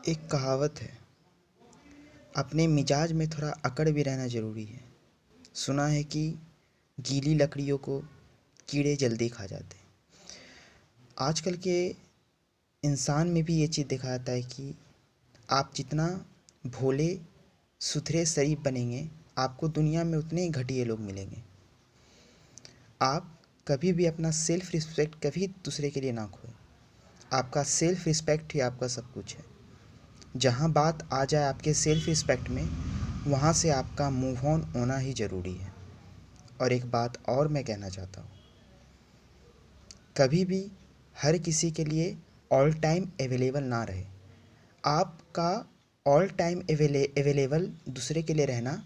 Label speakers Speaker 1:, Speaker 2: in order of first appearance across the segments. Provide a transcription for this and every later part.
Speaker 1: एक कहावत है, अपने मिजाज में थोड़ा अकड़ भी रहना ज़रूरी है। सुना है कि गीली लकड़ियों को कीड़े जल्दी खा जाते हैं। आजकल के इंसान में भी ये चीज़ देखा जाता है कि आप जितना भोले सुथरे शरीफ बनेंगे, आपको दुनिया में उतने ही घटिया लोग मिलेंगे। आप कभी भी अपना सेल्फ रिस्पेक्ट कभी दूसरे के लिए ना खोएं। आपका सेल्फ रिस्पेक्ट ही आपका सब कुछ है। जहाँ बात आ जाए आपके सेल्फ रिस्पेक्ट में, वहाँ से आपका मूव ऑन होना ही ज़रूरी है। और एक बात और मैं कहना चाहता हूँ, कभी भी हर किसी के लिए ऑल टाइम अवेलेबल ना रहे। आपका ऑल टाइम अवेलेबल दूसरे के लिए रहना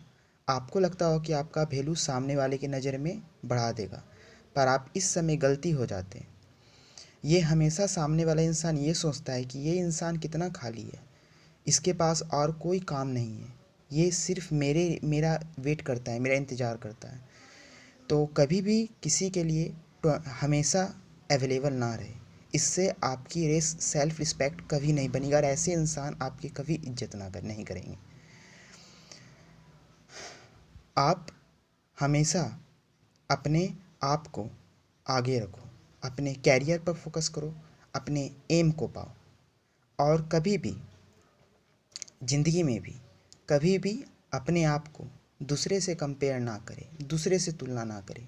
Speaker 1: आपको लगता हो कि आपका वैल्यू सामने वाले की नज़र में बढ़ा देगा, पर आप इस समय गलती हो जाते हैं। ये हमेशा सामने वाला इंसान ये सोचता है कि ये इंसान कितना खाली है, इसके पास और कोई काम नहीं है, ये सिर्फ मेरा वेट करता है, मेरा इंतज़ार करता है। तो कभी भी किसी के लिए हमेशा अवेलेबल ना रहे। इससे आपकी सेल्फ रिस्पेक्ट कभी नहीं बनेगा और ऐसे इंसान आपकी कभी इज्जत नहीं करेंगे। आप हमेशा अपने आप को आगे रखो, अपने कैरियर पर फोकस करो, अपने एम को पाओ। और कभी भी ज़िंदगी में भी कभी भी अपने आप को दूसरे से कंपेयर ना करें, दूसरे से तुलना ना करें।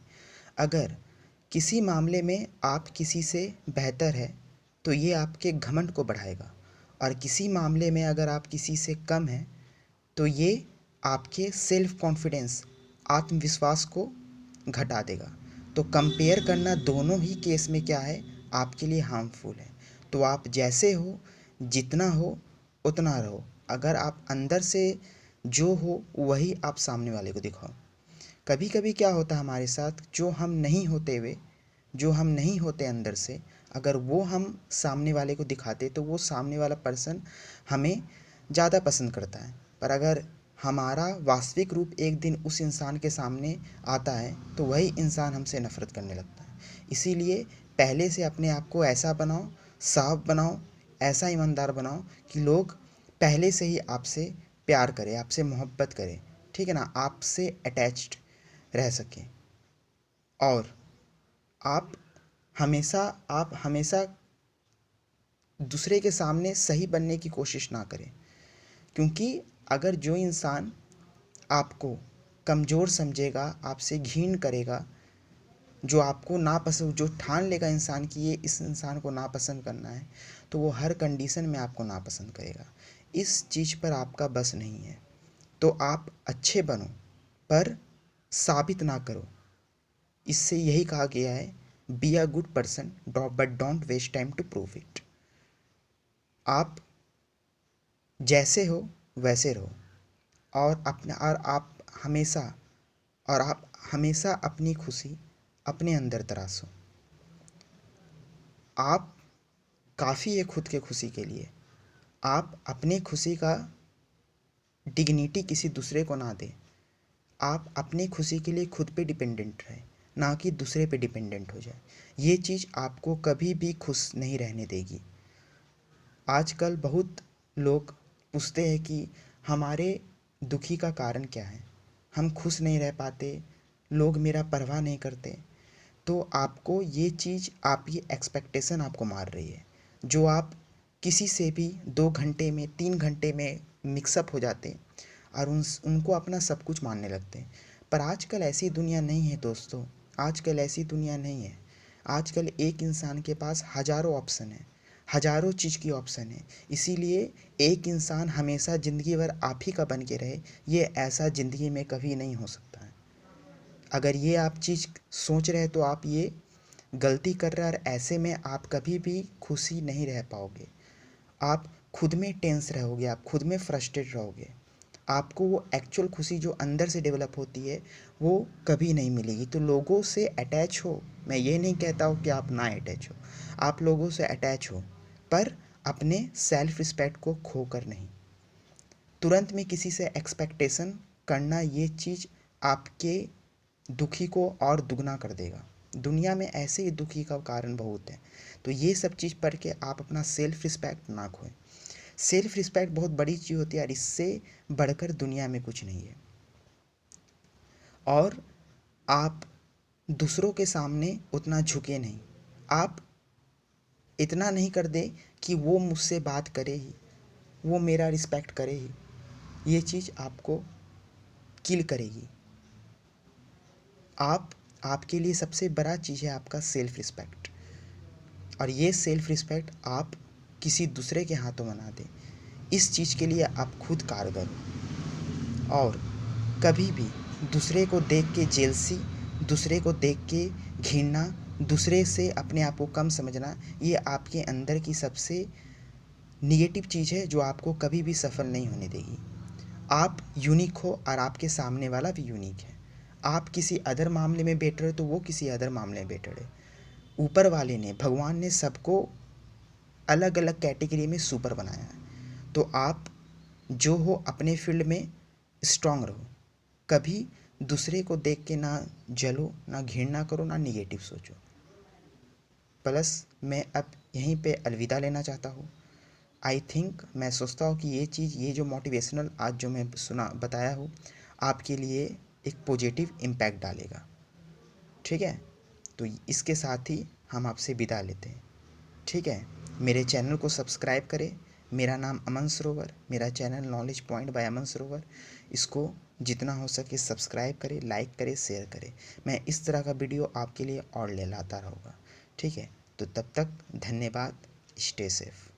Speaker 1: अगर किसी मामले में आप किसी से बेहतर है तो ये आपके घमंड को बढ़ाएगा, और किसी मामले में अगर आप किसी से कम हैं तो ये आपके सेल्फ कॉन्फिडेंस, आत्मविश्वास को घटा देगा। तो कंपेयर करना दोनों ही केस में क्या है, आपके लिए हार्मफुल है। तो आप जैसे हो, जितना हो उतना रहो। अगर आप अंदर से जो हो वही आप सामने वाले को दिखाओ। कभी कभी क्या होता है हमारे साथ, जो हम नहीं होते अंदर से, अगर वो हम सामने वाले को दिखाते तो वो सामने वाला पर्सन हमें ज़्यादा पसंद करता है। पर अगर हमारा वास्तविक रूप एक दिन उस इंसान के सामने आता है तो वही इंसान हमसे नफ़रत करने लगता है। इसीलिए पहले से अपने आप को ऐसा बनाओ, साफ बनाओ, ऐसा ईमानदार बनाओ कि लोग पहले से ही आपसे प्यार करें, आपसे मोहब्बत करें, ठीक है ना, आपसे अटैच्ड रह सकें। और आप हमेशा दूसरे के सामने सही बनने की कोशिश ना करें, क्योंकि अगर जो इंसान आपको कमज़ोर समझेगा, आपसे घिन करेगा, जो आपको नापसंद, जो ठान लेगा इंसान कि ये इस इंसान को नापसंद करना है, तो वो हर कंडीशन में आपको नापसंद करेगा। इस चीज़ पर आपका बस नहीं है। तो आप अच्छे बनो, पर साबित ना करो। इससे यही कहा गया है, be a good person but don't waste time to prove it. आप जैसे हो वैसे रहो, हमेशा और आप हमेशा अपनी खुशी अपने अंदर तराशो। आप काफ़ी है खुद के खुशी के लिए। आप अपने खुशी का डिग्निटी किसी दूसरे को ना दें। आप अपनी खुशी के लिए खुद पे डिपेंडेंट रहें, ना कि दूसरे पे डिपेंडेंट हो जाए। ये चीज़ आपको कभी भी खुश नहीं रहने देगी। आजकल बहुत लोग पूछते हैं कि हमारे दुखी का कारण क्या है, हम खुश नहीं रह पाते, लोग मेरा परवाह नहीं करते। तो आपको ये चीज़, आप ये एक्सपेक्टेशन आपको मार रही है। जो आप किसी से भी 2 घंटे में 3 घंटे में मिक्सअप हो जाते हैं और उनको अपना सब कुछ मानने लगते हैं। पर आजकल ऐसी दुनिया नहीं है दोस्तों, आजकल ऐसी दुनिया नहीं है। आजकल एक इंसान के पास हज़ारों ऑप्शन है, हज़ारों चीज़ की ऑप्शन है। इसीलिए एक इंसान हमेशा ज़िंदगी भर आप ही का बन के रहे, ये ऐसा ज़िंदगी में कभी नहीं हो सकता है। अगर ये आप चीज़ सोच रहे हैं तो आप ये गलती कर रहे हैं, और ऐसे में आप कभी भी खुशी नहीं रह पाओगे। आप खुद में टेंस रहोगे, आप खुद में फ्रस्ट्रेट रहोगे। आपको वो एक्चुअल खुशी जो अंदर से डेवलप होती है वो कभी नहीं मिलेगी। तो लोगों से अटैच हो, मैं ये नहीं कहता हूँ कि आप ना अटैच हो, आप लोगों से अटैच हो, पर अपने सेल्फ रिस्पेक्ट को खोकर नहीं। तुरंत में किसी से एक्सपेक्टेशन करना, ये चीज़ आपके दुखी को और दुगना कर देगा। दुनिया में ऐसे ही दुखी का कारण बहुत है। तो ये सब चीज़ पढ़ के आप अपना सेल्फ रिस्पेक्ट ना खोएं। सेल्फ रिस्पेक्ट बहुत बड़ी चीज़ होती है और इससे बढ़कर दुनिया में कुछ नहीं है। और आप दूसरों के सामने उतना झुके नहीं, आप इतना नहीं कर दे कि वो मुझसे बात करे ही, वो मेरा रिस्पेक्ट करे ही, ये चीज़ आपको किल करेगी। आपके लिए सबसे बड़ा चीज़ है आपका सेल्फ रिस्पेक्ट, और ये सेल्फ रिस्पेक्ट आप किसी दूसरे के हाथों में ना दें। इस चीज़ के लिए आप खुद कारगर हो। और कभी भी दूसरे को देख के जेलसी, दूसरे को देख के घृणा, दूसरे से अपने आप को कम समझना, ये आपके अंदर की सबसे निगेटिव चीज़ है जो आपको कभी भी सफल नहीं होने देगी। आप यूनिक हो और आपके सामने वाला भी यूनिक है। आप किसी अदर मामले में बेटर है तो वो किसी अदर मामले में बेटर है। ऊपर वाले ने, भगवान ने सबको अलग अलग कैटेगरी में सुपर बनाया है। तो आप जो हो अपने फील्ड में स्ट्रांग रहो। कभी दूसरे को देख के ना जलो, ना घृणा करो, ना निगेटिव सोचो। प्लस मैं अब यहीं पे अलविदा लेना चाहता हूँ। आई थिंक, मैं सोचता हूँ कि ये चीज़, ये जो मोटिवेशनल आज जो मैं बताया हूँ, आपके लिए एक पॉजिटिव इम्पैक्ट डालेगा। ठीक है, तो इसके साथ ही हम आपसे विदा लेते हैं। ठीक है, मेरे चैनल को सब्सक्राइब करें। मेरा नाम अमन सरोवर, मेरा चैनल नॉलेज पॉइंट बाय अमन सरोवर। इसको जितना हो सके सब्सक्राइब करें, लाइक करें, शेयर करें। मैं इस तरह का वीडियो आपके लिए और ले लाता रहूँगा। ठीक है, तो तब तक धन्यवाद। Stay safe.